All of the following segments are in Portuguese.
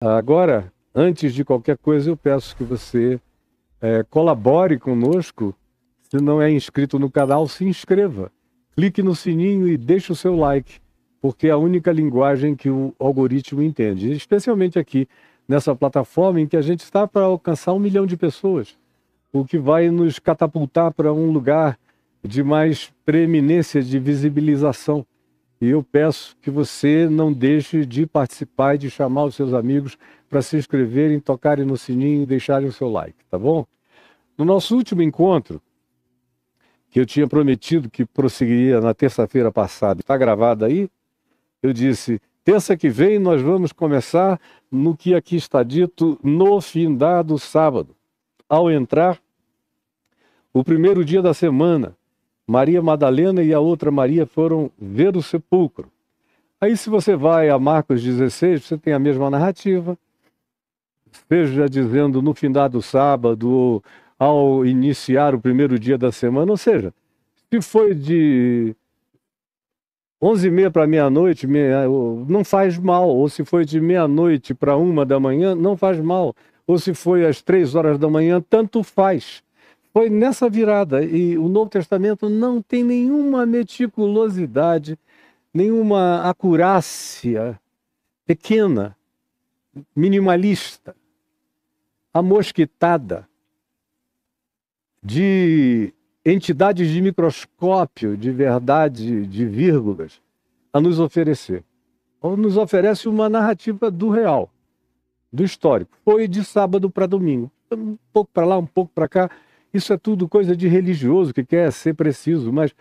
Agora, antes de qualquer coisa, eu peço que você colabore conosco. Se não é inscrito no canal, se inscreva. Clique no sininho e deixe o seu like, porque é a única linguagem que o algoritmo entende, especialmente aqui nessa plataforma em que a gente está para alcançar 1 milhão de pessoas, o que vai nos catapultar para um lugar de mais preeminência, de visibilização. E eu peço que você não deixe de participar e de chamar os seus amigos para se inscreverem, tocarem no sininho e deixarem o seu like, tá bom? No nosso último encontro, que eu tinha prometido que prosseguiria na terça-feira passada, está gravado aí, eu disse, terça que vem nós vamos começar no que aqui está dito, no findado sábado. Ao entrar, o primeiro dia da semana, Maria Madalena e a outra Maria foram ver o sepulcro. Aí se você vai a Marcos 16, você tem a mesma narrativa, seja dizendo no findado sábado, ou ao iniciar o primeiro dia da semana, ou seja, se foi de 11h30 para meia-noite, não faz mal, ou se foi de meia-noite para 1 da manhã, não faz mal, ou se foi às 3 horas da manhã, tanto faz. Foi nessa virada, e o Novo Testamento não tem nenhuma meticulosidade, nenhuma acurácia pequena, minimalista, amosquitada, de entidades de microscópio, de verdade, de vírgulas, a nos oferecer. Ou nos oferece uma narrativa do real, do histórico. Foi de sábado para domingo. Um pouco para lá, um pouco para cá. Isso é tudo coisa de religioso que quer ser preciso, mas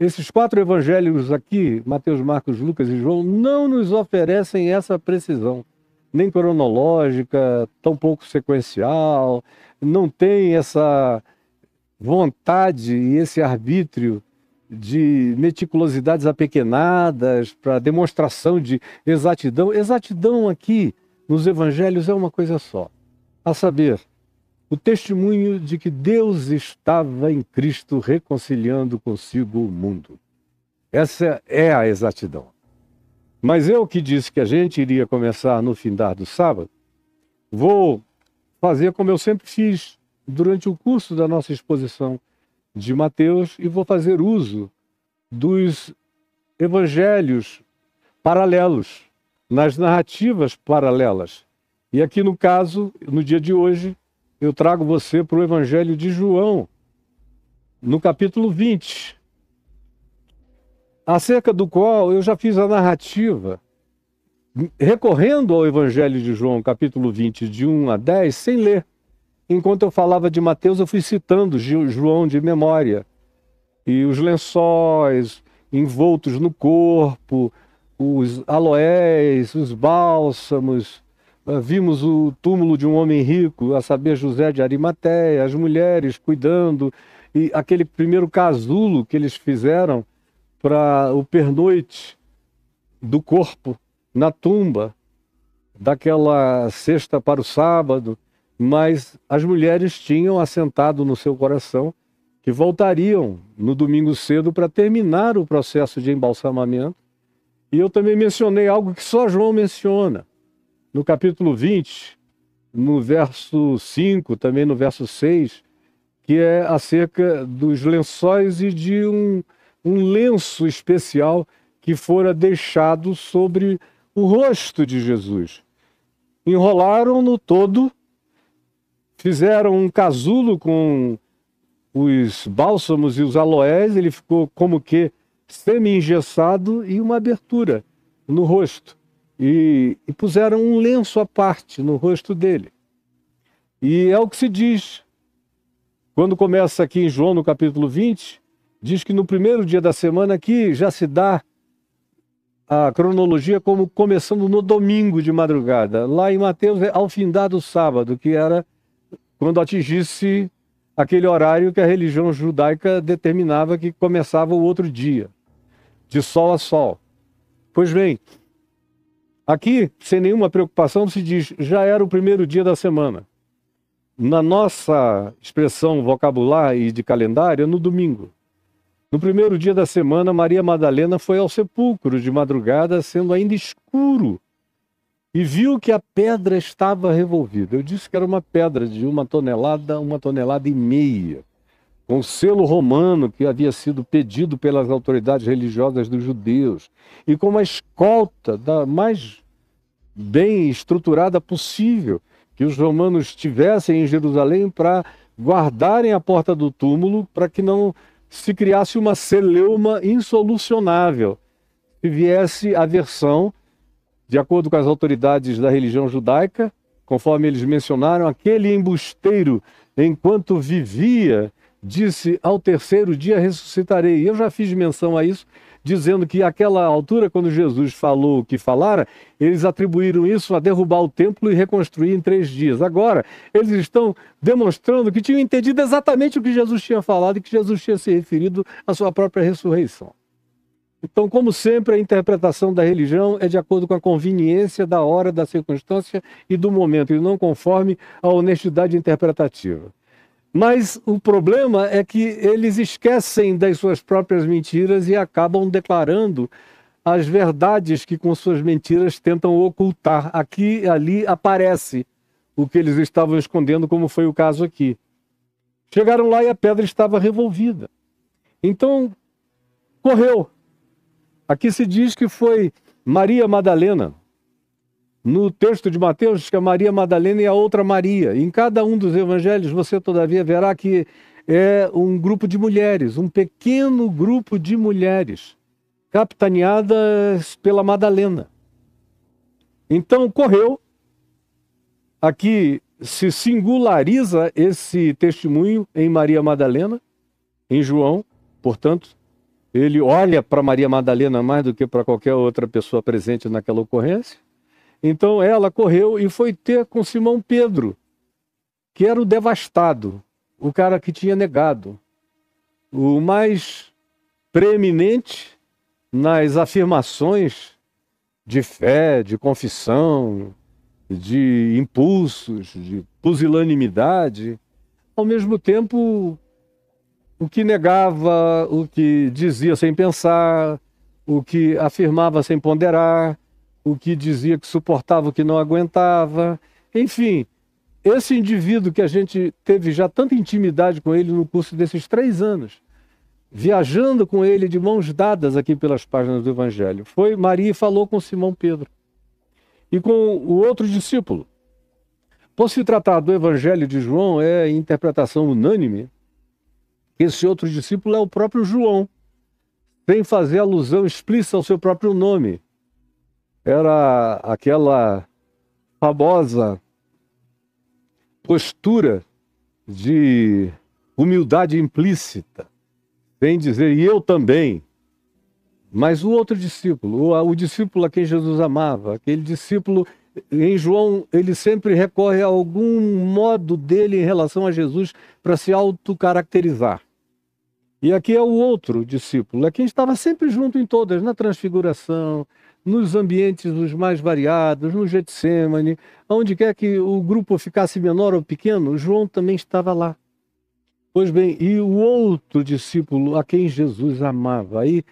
esses 4 evangelhos aqui, Mateus, Marcos, Lucas e João, não nos oferecem essa precisão, nem cronológica, tampouco sequencial, não tem essa vontade e esse arbítrio de meticulosidades apequenadas para demonstração de exatidão. Exatidão aqui nos evangelhos é uma coisa só, a saber, o testemunho de que Deus estava em Cristo reconciliando consigo o mundo. Essa é a exatidão. Mas eu que disse que a gente iria começar no findar do sábado, vou fazer como eu sempre fiz durante o curso da nossa exposição de Mateus e vou fazer uso dos evangelhos paralelos, nas narrativas paralelas. E aqui no caso, no dia de hoje, eu trago você para o Evangelho de João, no capítulo 20, acerca do qual eu já fiz a narrativa, recorrendo ao Evangelho de João, capítulo 20, de 1 a 10, sem ler. Enquanto eu falava de Mateus, eu fui citando João de memória. E os lençóis envoltos no corpo, os aloés, os bálsamos, vimos o túmulo de um homem rico, a saber, José de Arimateia, as mulheres cuidando, e aquele primeiro casulo que eles fizeram para o pernoite do corpo na tumba, daquela sexta para o sábado, mas as mulheres tinham assentado no seu coração que voltariam no domingo cedo para terminar o processo de embalsamamento. E eu também mencionei algo que só João menciona. No capítulo 20, no verso 5, também no verso 6, que é acerca dos lençóis e de um lenço especial que fora deixado sobre o rosto de Jesus. Enrolaram-no todo, fizeram um casulo com os bálsamos e os aloés, ele ficou como que semi-engessado e uma abertura no rosto. E puseram um lenço à parte no rosto dele. E é o que se diz. Quando começa aqui em João, no capítulo 20, diz que no primeiro dia da semana aqui já se dá a cronologia como começando no domingo de madrugada. Lá em Mateus é ao findar do sábado, que era quando atingisse aquele horário que a religião judaica determinava que começava o outro dia, de sol a sol. Pois bem, aqui, sem nenhuma preocupação, se diz, já era o primeiro dia da semana. Na nossa expressão vocabular e de calendário, é no domingo. No primeiro dia da semana, Maria Madalena foi ao sepulcro de madrugada, sendo ainda escuro. e viu que a pedra estava revolvida. Eu disse que era uma pedra de 1,5 toneladas, com o selo romano que havia sido pedido pelas autoridades religiosas dos judeus, e com uma escolta da mais bem estruturada possível que os romanos tivessem em Jerusalém para guardarem a porta do túmulo, para que não se criasse uma celeuma insolucionável, se viesse a versão, de acordo com as autoridades da religião judaica, conforme eles mencionaram, aquele embusteiro, enquanto vivia, disse: ao terceiro dia ressuscitarei. Eu já fiz menção a isso, dizendo que àquela altura, quando Jesus falou o que falara, eles atribuíram isso a derrubar o templo e reconstruir em 3 dias. Agora, eles estão demonstrando que tinham entendido exatamente o que Jesus tinha falado e que Jesus tinha se referido à sua própria ressurreição. Então, como sempre, a interpretação da religião é de acordo com a conveniência da hora, da circunstância e do momento, e não conforme a honestidade interpretativa. Mas o problema é que eles esquecem das suas próprias mentiras e acabam declarando as verdades que com suas mentiras tentam ocultar. Aqui e ali aparece o que eles estavam escondendo, como foi o caso aqui. Chegaram lá e a pedra estava revolvida. Então, correu. Aqui se diz que foi Maria Madalena. No texto de Mateus, que é Maria Madalena e a outra Maria. Em cada um dos evangelhos, você todavia verá que é um grupo de mulheres, um pequeno grupo de mulheres, capitaneadas pela Madalena. Então, correu. Aqui se singulariza esse testemunho em Maria Madalena, em João, portanto, ele olha para Maria Madalena mais do que para qualquer outra pessoa presente naquela ocorrência. Então ela correu e foi ter com Simão Pedro, que era o devastado, o cara que tinha negado, o mais preeminente nas afirmações de fé, de confissão, de impulsos, de pusilanimidade. Ao mesmo tempo, o que negava, o que dizia sem pensar, o que afirmava sem ponderar, o que dizia que suportava o que não aguentava. Enfim, esse indivíduo que a gente teve já tanta intimidade com ele no curso desses 3 anos, viajando com ele de mãos dadas aqui pelas páginas do Evangelho, foi Maria e falou com Simão Pedro e com o outro discípulo. Por se tratar do Evangelho de João, é interpretação unânime, esse outro discípulo é o próprio João, sem fazer alusão explícita ao seu próprio nome. Era aquela famosa postura de humildade implícita, sem dizer, e eu também. Mas o outro discípulo, o discípulo a quem Jesus amava, aquele discípulo, em João, ele sempre recorre a algum modo dele em relação a Jesus para se autocaracterizar. E aqui é o outro discípulo, é quem estava sempre junto em todas, na transfiguração, nos ambientes os mais variados, no Getsêmani, onde quer que o grupo ficasse menor ou pequeno, João também estava lá. Pois bem, e o outro discípulo a quem Jesus amava, aí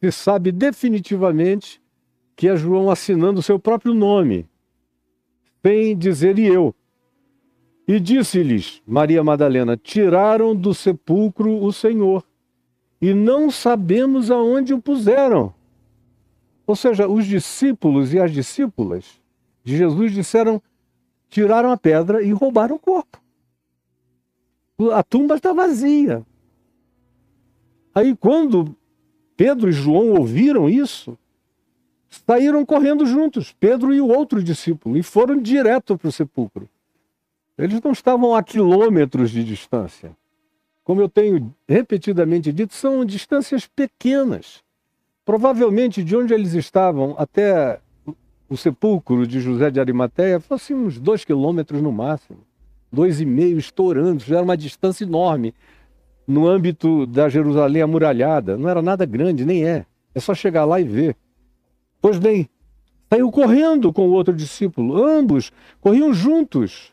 se sabe definitivamente que é João assinando o seu próprio nome, sem dizer e eu. E disse-lhes, Maria Madalena, tiraram do sepulcro o Senhor, e não sabemos aonde o puseram. Ou seja, os discípulos e as discípulas de Jesus disseram, tiraram a pedra e roubaram o corpo. A tumba está vazia. Aí quando Pedro e João ouviram isso, saíram correndo juntos, Pedro e o outro discípulo, e foram direto para o sepulcro. Eles não estavam a quilômetros de distância. Como eu tenho repetidamente dito, são distâncias pequenas. Provavelmente de onde eles estavam até o sepulcro de José de Arimateia, fosse uns 2 quilômetros no máximo. 2,5 estourando, já era uma distância enorme no âmbito da Jerusalém amuralhada. Não era nada grande, nem é. É só chegar lá e ver. Pois bem, saiu correndo com o outro discípulo. Ambos corriam juntos.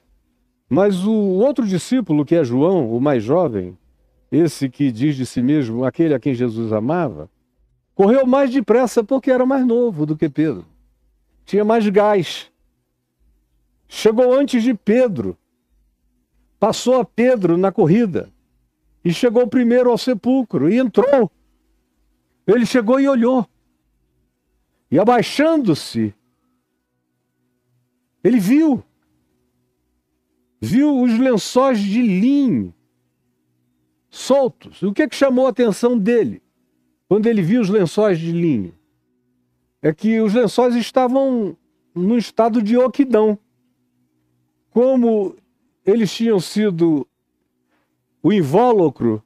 Mas o outro discípulo, que é João, o mais jovem, esse que diz de si mesmo, aquele a quem Jesus amava, correu mais depressa porque era mais novo do que Pedro. Tinha mais gás. chegou antes de Pedro, passou a Pedro na corrida e chegou primeiro ao sepulcro e entrou. Ele chegou e olhou. E abaixando-se, ele viu os lençóis de linho soltos. O que chamou a atenção dele quando ele viu os lençóis de linho? É que os lençóis estavam num estado de oquidão. Como eles tinham sido o invólucro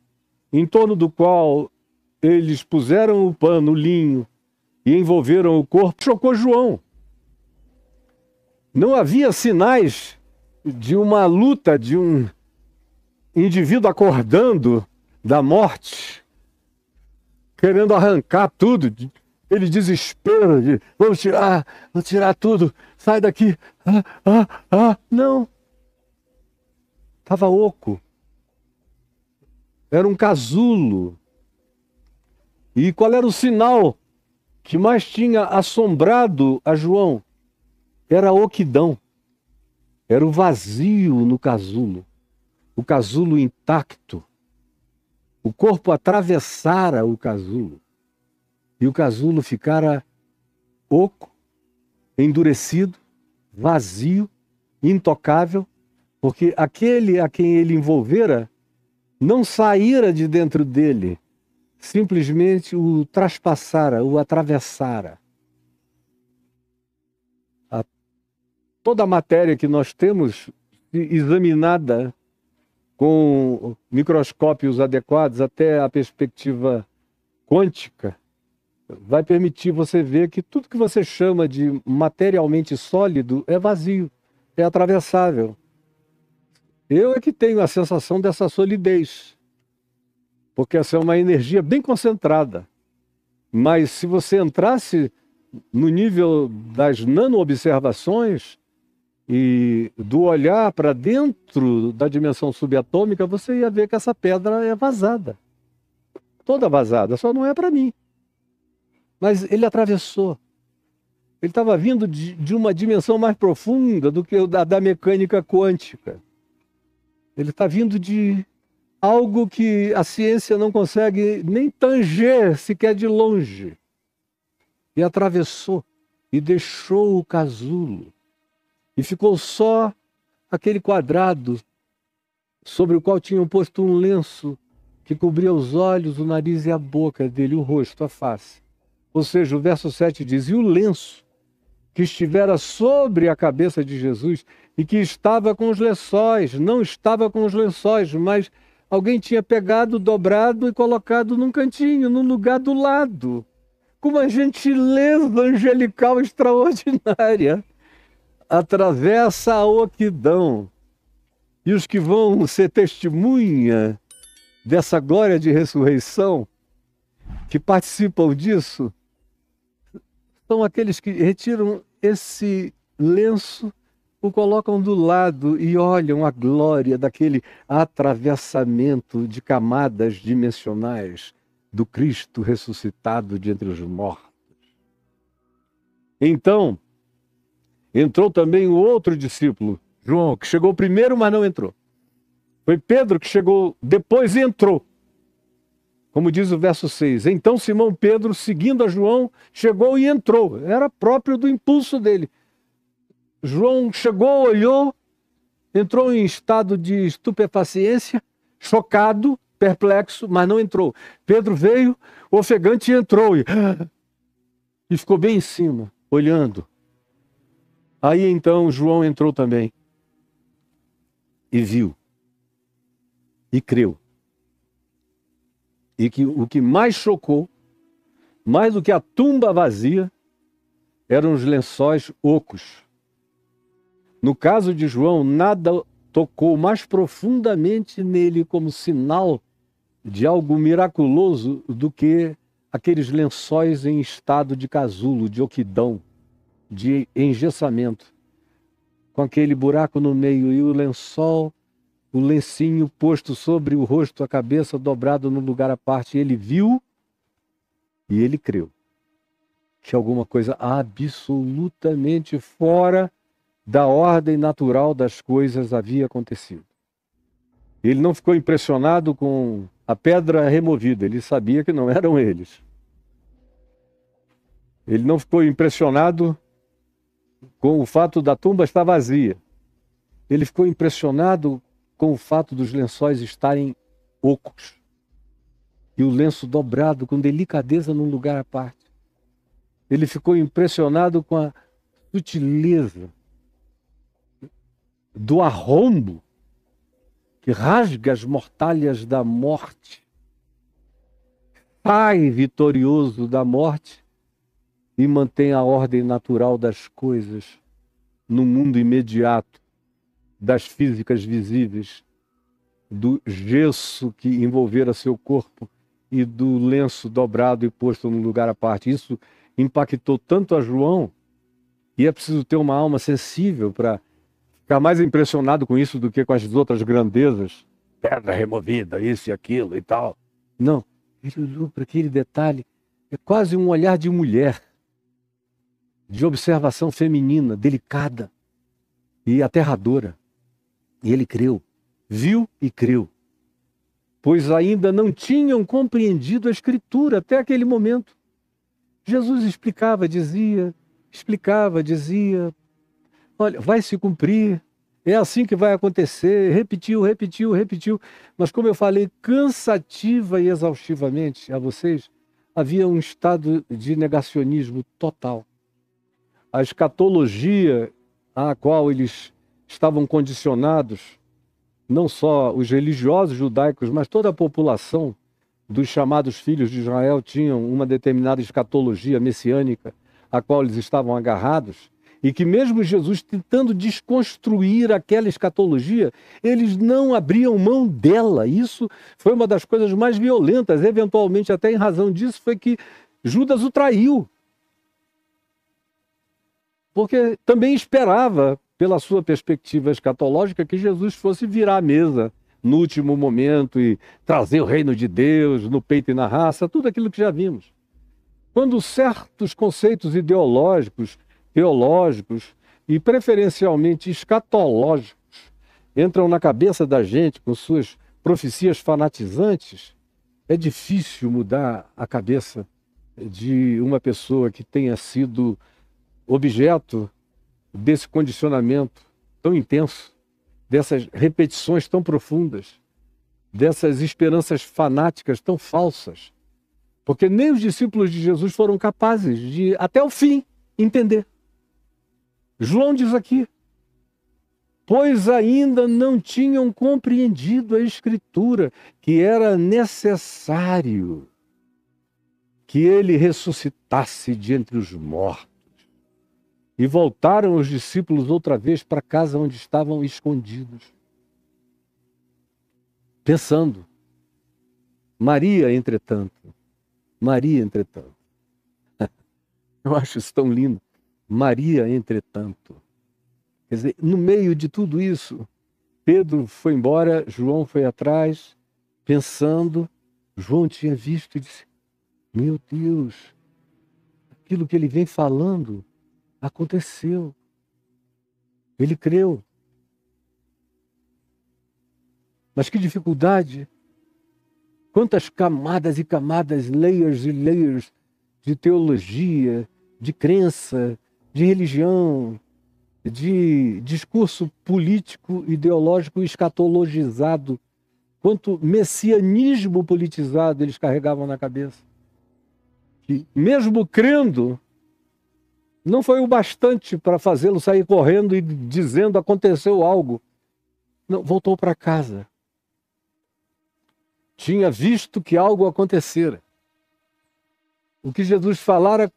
em torno do qual eles puseram o pano, o linho, e envolveram o corpo, chocou João. Não havia sinais de uma luta, de um indivíduo acordando da morte, querendo arrancar tudo. Ele desespera, vamos tirar tudo, sai daqui. Não. Estava oco. Era um casulo. E qual era o sinal que mais tinha assombrado a João? Era a oquidão. Era o vazio no casulo. O casulo intacto. O corpo atravessara o casulo. E o casulo ficara oco, endurecido, vazio, intocável, porque aquele a quem ele envolvera não saíra de dentro dele, simplesmente o traspassara, o atravessara. Toda a matéria que nós temos examinada com microscópios adequados, até a perspectiva quântica, vai permitir você ver que tudo que você chama de materialmente sólido é vazio, é atravessável. Eu é que tenho a sensação dessa solidez, porque essa é uma energia bem concentrada. Mas se você entrasse no nível das nano-observações e do olhar para dentro da dimensão subatômica, você ia ver que essa pedra é vazada. Toda vazada, só não é para mim. Mas ele atravessou. Ele estava vindo de uma dimensão mais profunda do que da mecânica quântica. Ele está vindo de algo que a ciência não consegue nem tanger sequer de longe. E atravessou e deixou o casulo. E ficou só aquele quadrado sobre o qual tinham posto um lenço que cobria os olhos, o nariz e a boca dele, o rosto, a face. Ou seja, o verso 7 diz: e o lenço que estivera sobre a cabeça de Jesus e que estava com os lençóis, não estava com os lençóis, mas alguém tinha pegado, dobrado e colocado num cantinho, num lugar do lado, com uma gentileza angelical extraordinária. Atravessa a oquidão. E os que vão ser testemunha dessa glória de ressurreição, que participam disso, são aqueles que retiram esse lenço, o colocam do lado e olham a glória daquele atravessamento de camadas dimensionais do Cristo ressuscitado de entre os mortos. Então, entrou também o outro discípulo, João, que chegou primeiro, mas não entrou. Foi Pedro que chegou depois e entrou. Como diz o verso 6. Então Simão Pedro, seguindo a João, chegou e entrou. Era próprio do impulso dele. João chegou, olhou, entrou em estado de estupefaciência, chocado, perplexo, mas não entrou. Pedro veio, ofegante, e entrou. E ficou bem em cima, olhando. Aí então João entrou também. E viu. E creu. E que o que mais chocou, mais do que a tumba vazia, eram os lençóis ocos. No caso de João, nada tocou mais profundamente nele como sinal de algo miraculoso do que aqueles lençóis em estado de casulo, de oquidão, de engessamento, com aquele buraco no meio e o lençol, o lencinho posto sobre o rosto, a cabeça dobrado no lugar à parte. Ele viu e ele creu que alguma coisa absolutamente fora da ordem natural das coisas havia acontecido. Ele não ficou impressionado com a pedra removida, ele sabia que não eram eles. Ele não ficou impressionado com o fato da tumba estar vazia. Ele ficou impressionado com o fato dos lençóis estarem ocos e o lenço dobrado com delicadeza num lugar à parte. Ele ficou impressionado com a sutileza do arrombo que rasga as mortalhas da morte, sai vitorioso da morte e mantém a ordem natural das coisas no mundo imediato, das físicas visíveis, do gesso que envolvera seu corpo e do lenço dobrado e posto num lugar à parte. Isso impactou tanto a João, e é preciso ter uma alma sensível para ficar mais impressionado com isso do que com as outras grandezas, pedra removida, isso e aquilo e tal. Não, ele olhou para aquele detalhe, é quase um olhar de mulher, de observação feminina, delicada e aterradora. E ele creu, viu e creu, pois ainda não tinham compreendido a Escritura até aquele momento. Jesus explicava, dizia, olha, vai se cumprir, é assim que vai acontecer, repetiu. Mas como eu falei cansativa e exaustivamente a vocês, havia um estado de negacionismo total. A escatologia à qual eles estavam condicionados, não só os religiosos judaicos, mas toda a população dos chamados filhos de Israel tinham uma determinada escatologia messiânica a qual eles estavam agarrados, e que mesmo Jesus tentando desconstruir aquela escatologia, eles não abriam mão dela. Isso foi uma das coisas mais violentas, eventualmente até em razão disso foi que Judas o traiu. Porque também esperava, pela sua perspectiva escatológica, que Jesus fosse virar a mesa no último momento e trazer o reino de Deus no peito e na raça, tudo aquilo que já vimos. Quando certos conceitos ideológicos, teológicos e preferencialmente escatológicos entram na cabeça da gente com suas profecias fanatizantes, é difícil mudar a cabeça de uma pessoa que tenha sido objeto desse condicionamento tão intenso, dessas repetições tão profundas, dessas esperanças fanáticas tão falsas. Porque nem os discípulos de Jesus foram capazes de, até o fim, entender. João diz aqui, pois ainda não tinham compreendido a Escritura, que era necessário que ele ressuscitasse de entre os mortos. E voltaram os discípulos outra vez para a casa onde estavam escondidos, pensando. Maria, entretanto, eu acho isso tão lindo. Maria, entretanto. Quer dizer, no meio de tudo isso, Pedro foi embora, João foi atrás, pensando. João tinha visto e disse, meu Deus, aquilo que ele vem falando aconteceu. Ele creu. Mas que dificuldade. Quantas camadas e camadas, layers e layers de teologia, de crença, de religião, de discurso político, ideológico, escatologizado. Quanto messianismo politizado eles carregavam na cabeça. Que, mesmo crendo, não foi o bastante para fazê-lo sair correndo e dizendo aconteceu algo. Não, voltou para casa. Tinha visto que algo acontecera. O que Jesus falara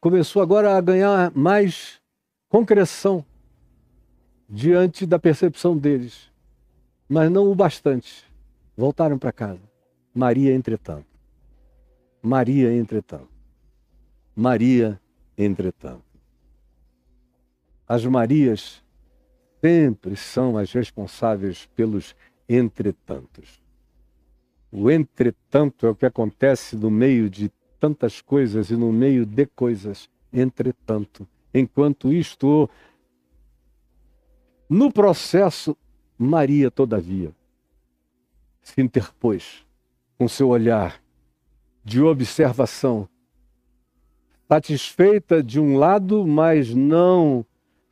começou agora a ganhar mais concreção diante da percepção deles. Mas não o bastante. Voltaram para casa. Maria, entretanto. As Marias sempre são as responsáveis pelos entretantos. O entretanto é o que acontece no meio de tantas coisas e no meio de coisas. Entretanto, enquanto isto, No processo, Maria, todavia, se interpôs com seu olhar de observação, satisfeita de um lado, mas não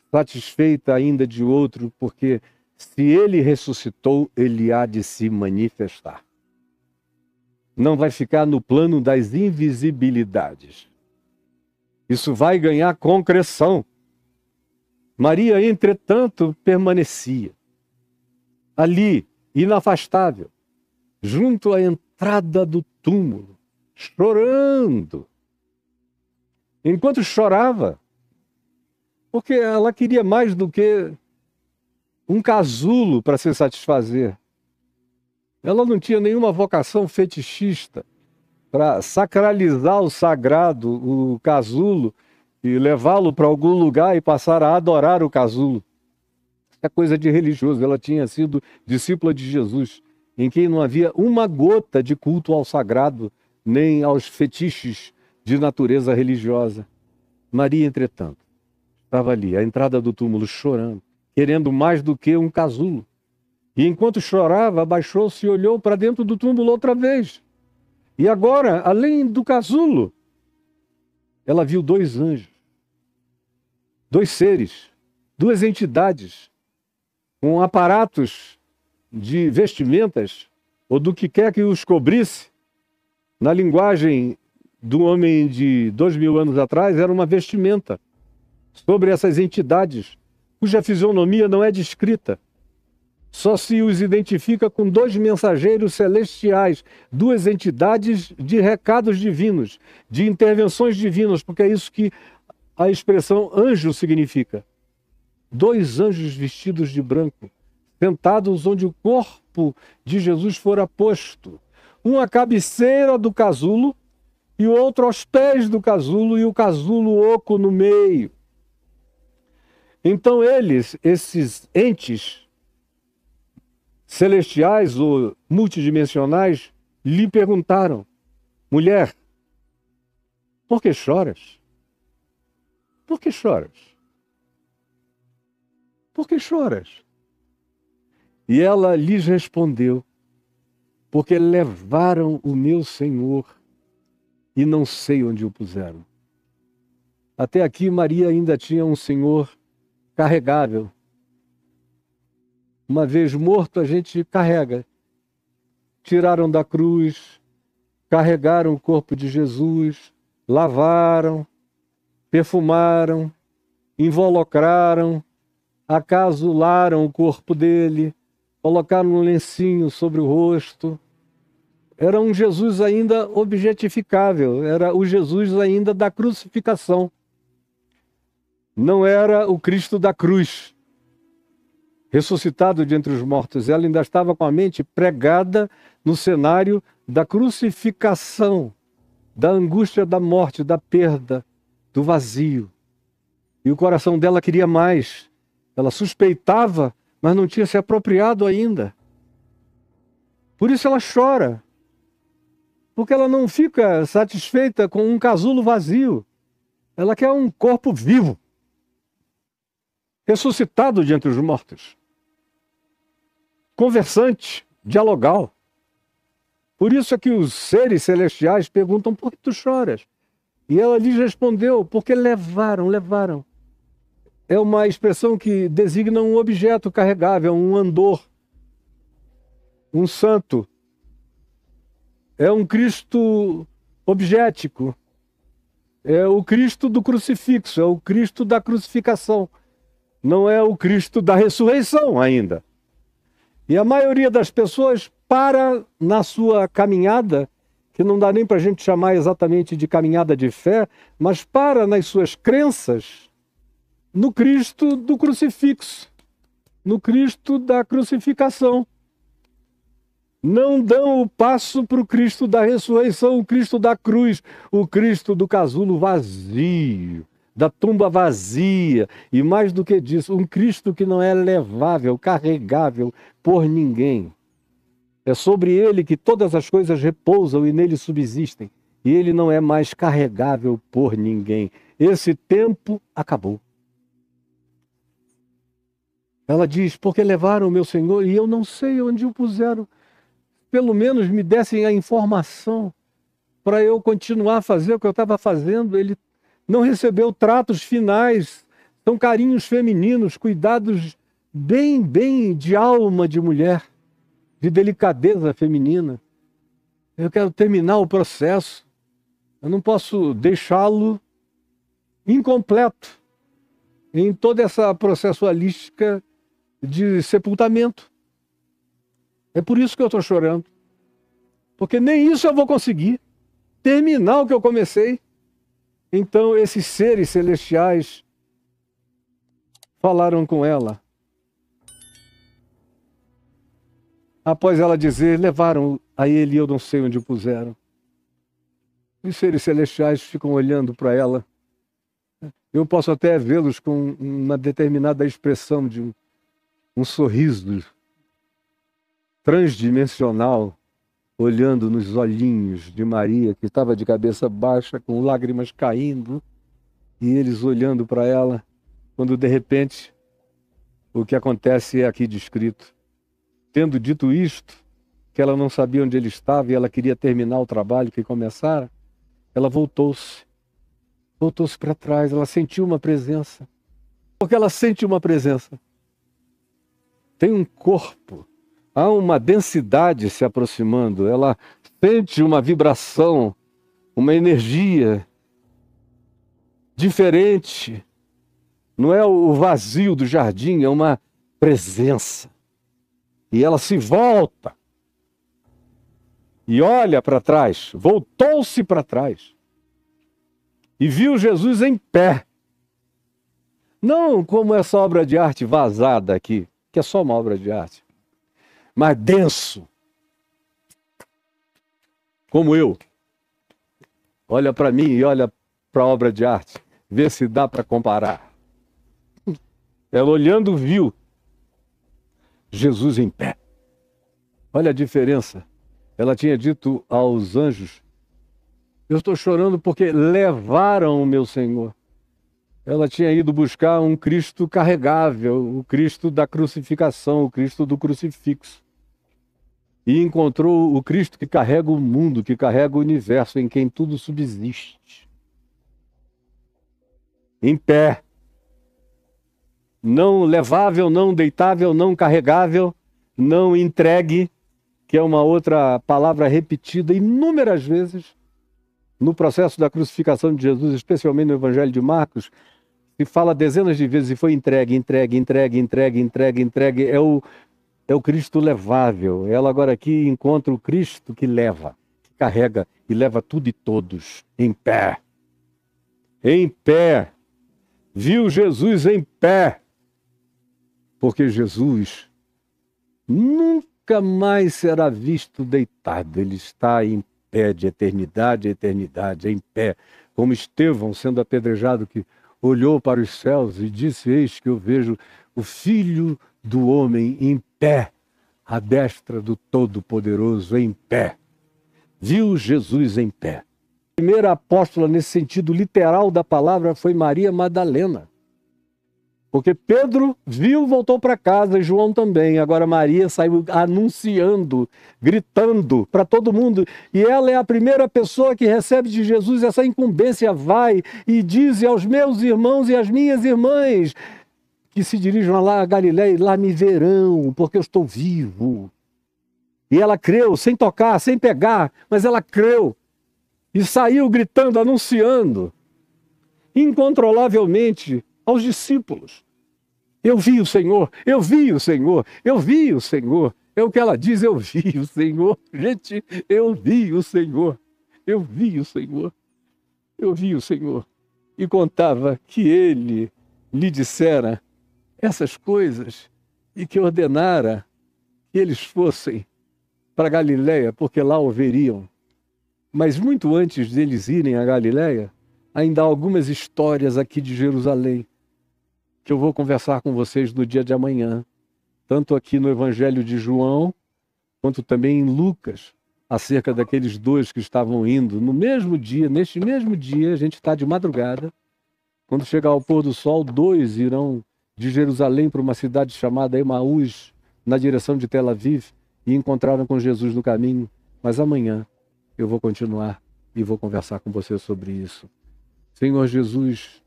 satisfeita ainda de outro, porque se ele ressuscitou, ele há de se manifestar. Não vai ficar no plano das invisibilidades. Isso vai ganhar concreção. Maria, entretanto, permanecia ali, inafastável, junto à entrada do túmulo, chorando. Enquanto chorava, porque ela queria mais do que um casulo para se satisfazer. Ela não tinha nenhuma vocação fetichista para sacralizar o sagrado, o casulo, e levá-lo para algum lugar e passar a adorar o casulo. É coisa de religioso. Ela tinha sido discípula de Jesus, em quem não havia uma gota de culto ao sagrado, nem aos fetiches de natureza religiosa. Maria, entretanto, estava ali, à entrada do túmulo, chorando, querendo mais do que um casulo. E enquanto chorava, abaixou-se e olhou para dentro do túmulo outra vez. E agora, além do casulo, ela viu dois anjos, dois seres, duas entidades, com aparatos de vestimentas, ou do que quer que os cobrisse. Na linguagem do homem de 2000 anos atrás, era uma vestimenta sobre essas entidades, cuja fisionomia não é descrita. Só se os identifica com dois mensageiros celestiais, duas entidades de recados divinos, de intervenções divinas, porque é isso que a expressão anjo significa. Dois anjos vestidos de branco, sentados onde o corpo de Jesus fora posto. Um à cabeceira do casulo e o outro aos pés do casulo e o casulo oco no meio. Então eles, esses entes celestiais ou multidimensionais, lhe perguntaram: mulher, por que choras? Por que choras? Por que choras? E ela lhes respondeu: porque levaram o meu Senhor e não sei onde o puseram. Até aqui Maria ainda tinha um Senhor carregável. Uma vez morto, a gente carrega. Tiraram da cruz, carregaram o corpo de Jesus, lavaram, perfumaram, involucraram, acasularam o corpo dele, colocaram um lencinho sobre o rosto. Era um Jesus ainda objetificável, era o Jesus ainda da crucificação. Não era o Cristo da cruz, ressuscitado de entre os mortos. Ela ainda estava com a mente pregada no cenário da crucificação, da angústia da morte, da perda, do vazio. E o coração dela queria mais. Ela suspeitava, mas não tinha se apropriado ainda. Por isso ela chora. Porque ela não fica satisfeita com um casulo vazio. Ela quer um corpo vivo, ressuscitado de entre os mortos, conversante, dialogal. Por isso é que os seres celestiais perguntam: por que tu choras? E ela lhes respondeu: porque levaram. É uma expressão que designa um objeto carregável, um andor, um santo. É um Cristo objético. É o Cristo do crucifixo, é o Cristo da crucificação. Não é o Cristo da ressurreição ainda. E a maioria das pessoas para na sua caminhada, que não dá nem para a gente chamar exatamente de caminhada de fé, mas para nas suas crenças no Cristo do crucifixo, no Cristo da crucificação. Não dão o passo para o Cristo da ressurreição, o Cristo da cruz, o Cristo do casulo vazio, da tumba vazia, e mais do que disso, um Cristo que não é levável, carregável por ninguém. É sobre ele que todas as coisas repousam e nele subsistem, e ele não é mais carregável por ninguém. Esse tempo acabou. Ela diz, porque levaram o meu Senhor e eu não sei onde o puseram. Pelo menos me dessem a informação para eu continuar a fazer o que eu estava fazendo. Ele não recebeu tratos finais, são carinhos femininos, cuidados bem de alma de mulher, de delicadeza feminina. Eu quero terminar o processo. Eu não posso deixá-lo incompleto em toda essa processualística de sepultamento. É por isso que eu estou chorando. Porque nem isso eu vou conseguir terminar o que eu comecei. Então esses seres celestiais falaram com ela. Após ela dizer, levaram a ele e eu não sei onde o puseram. Os seres celestiais ficam olhando para ela. Eu posso até vê-los com uma determinada expressão de um sorriso transdimensional, olhando nos olhinhos de Maria, que estava de cabeça baixa, com lágrimas caindo, e eles olhando para ela, quando de repente o que acontece é aqui descrito. Tendo dito isto, que ela não sabia onde ele estava e ela queria terminar o trabalho que começara, ela voltou-se para trás, ela sentiu uma presença. Porque ela sente uma presença. Tem um corpo, há uma densidade se aproximando, ela sente uma vibração, uma energia diferente. Não é o vazio do jardim, é uma presença. E ela se volta e olha para trás, voltou-se para trás e viu Jesus em pé. Não como essa obra de arte vazada aqui, que é só uma obra de arte, mas denso. Como eu. Olha para mim e olha para a obra de arte, vê se dá para comparar. Ela olhando viu Jesus em pé. Olha a diferença. Ela tinha dito aos anjos, eu estou chorando porque levaram o meu Senhor. Ela tinha ido buscar um Cristo carregável, o Cristo da crucificação, o Cristo do crucifixo. E encontrou o Cristo que carrega o mundo, que carrega o universo, em quem tudo subsiste. Em pé. Não levável, não deitável, não carregável, não entregue, que é uma outra palavra repetida inúmeras vezes no processo da crucificação de Jesus, especialmente no Evangelho de Marcos, se fala dezenas de vezes e foi entregue. É o Cristo levável. Ela agora aqui encontra o Cristo que leva, que carrega e leva tudo e todos em pé. Em pé. Viu Jesus em pé. Porque Jesus nunca mais será visto deitado. Ele está em pé de eternidade a eternidade, em pé. Como Estevão, sendo apedrejado, que olhou para os céus e disse, eis que eu vejo o Filho do Homem em pé, à destra do Todo-Poderoso, em pé. Viu Jesus em pé. A primeira apóstola, nesse sentido literal da palavra, foi Maria Madalena. Porque Pedro viu, voltou para casa, e João também. Agora Maria saiu anunciando, gritando para todo mundo. E ela é a primeira pessoa que recebe de Jesus essa incumbência. Vai e diz aos meus irmãos e às minhas irmãs que se dirijam lá a Galiléia, e lá me verão, porque eu estou vivo. E ela creu, sem tocar, sem pegar, mas ela creu. E saiu gritando, anunciando, incontrolavelmente, aos discípulos. Eu vi o Senhor, eu vi o Senhor, eu vi o Senhor. É o que ela diz, eu vi o Senhor. Gente, eu vi o Senhor, eu vi o Senhor, eu vi o Senhor. E contava que ele lhe dissera essas coisas e que ordenara que eles fossem para Galiléia, porque lá o veriam. Mas muito antes deles irem a Galiléia, ainda há algumas histórias aqui de Jerusalém que eu vou conversar com vocês no dia de amanhã, tanto aqui no Evangelho de João, quanto também em Lucas, acerca daqueles dois que estavam indo no mesmo dia. Neste mesmo dia, a gente está de madrugada, quando chegar ao pôr do sol, dois irão de Jerusalém para uma cidade chamada Emaús, na direção de Tel Aviv, e encontraram com Jesus no caminho. Mas amanhã eu vou continuar e vou conversar com você sobre isso. Senhor Jesus,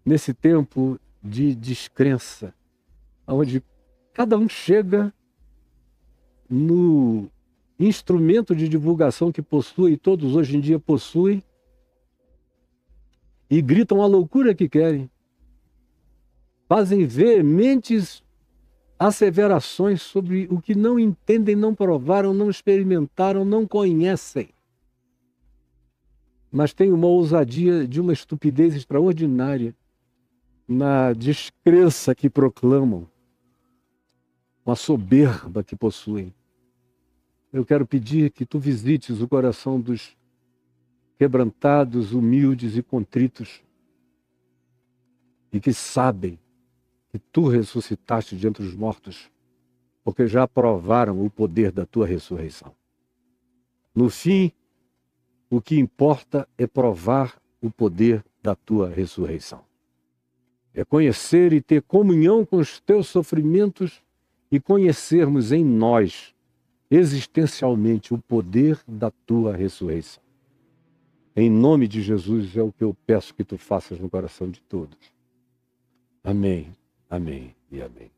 nesse tempo de descrença, onde cada um chega no instrumento de divulgação que possui, e todos hoje em dia possuem, e gritam a loucura que querem, fazem veementes asseverações sobre o que não entendem, não provaram, não experimentaram, não conhecem. Mas tem uma ousadia de uma estupidez extraordinária na descrença que proclamam, uma soberba que possuem. Eu quero pedir que tu visites o coração dos quebrantados, humildes e contritos, e que sabem que tu ressuscitaste de entre os mortos, porque já provaram o poder da tua ressurreição. No fim, o que importa é provar o poder da tua ressurreição. É conhecer e ter comunhão com os teus sofrimentos e conhecermos em nós, existencialmente, o poder da tua ressurreição. Em nome de Jesus é o que eu peço que tu faças no coração de todos. Amém, amém e amém.